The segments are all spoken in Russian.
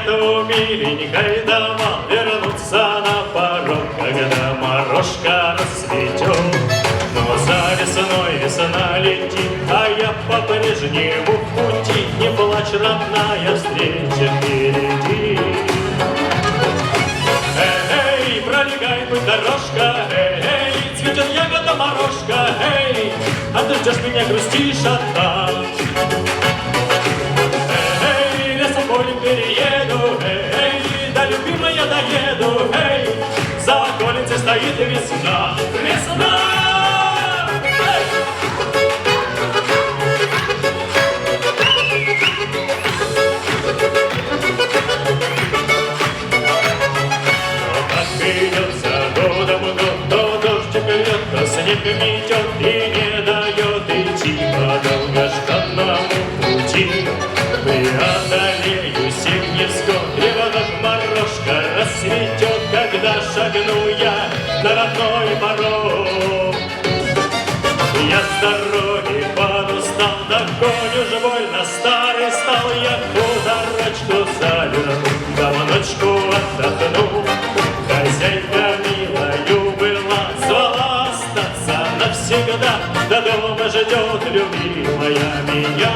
нету миленькой, давал вернуться на порог, когда морожка расцветет. Но за весной весна летит, а я по-прежнему в пути. Не плачь, родная, встреча впереди. Эй, пролегай путь дорожка, эй, цветет ягода морожка, эй, а ты ждешь меня, грустишь одна. Эй, лесом полем перееду, эй, да любимая доеду, эй, за околицей стоит весна, весна. Снег метет и не дает идти по долгожданному пути. Преодолею зимний вскоре, как морожка расцветет, когда шагну я на родной порог. Я с дороги подустал, догоню ж больно старый стал. Я хуторочку заверну, да в ночку отдохну. Хозяйка милою была, звала остаться навсегда. До дома ждет любимая меня.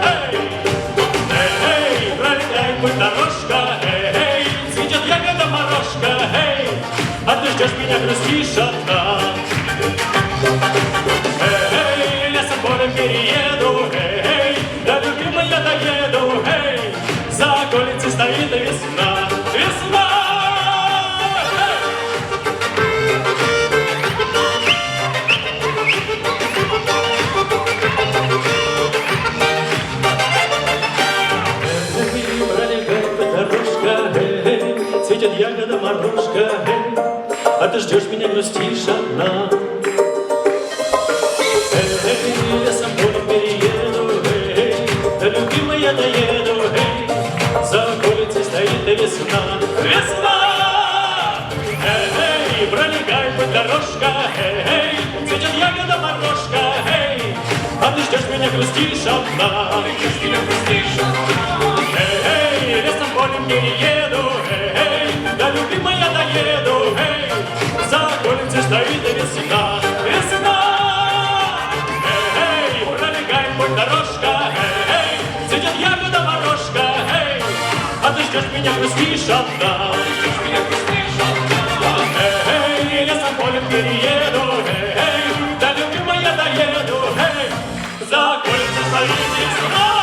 Эй, эй, пролетай путь дорожка, эй, цветет ягода морожка, эй, а ты ждешь меня, грустишь одна. Эй, лесом полем перееду, эй, да любимая доеду, эй, за околицей стоит весна, весна. Цветет ягода морожка, эй, а ты ждешь меня, грустишь одна. Эй, лесом полем перееду, эй, да любимая доеду, эй, за околицей стоит весна, весна. Эй, пролегай путь дорожка, эй, цветет ягода морожка, эй, а ты ждешь меня, грустишь одна. Эй, лесом полем перееду, эй, да любимая доеду, эй, за околицей стоит весна, весна. Эй, пролегай путь дорожка, эй, цветет ягода морожка, эй, а ты ждешь меня, грустишь одна. Эй, лесом полем перееду, эй, да любимая доеду, эй, за околицей стоит весна.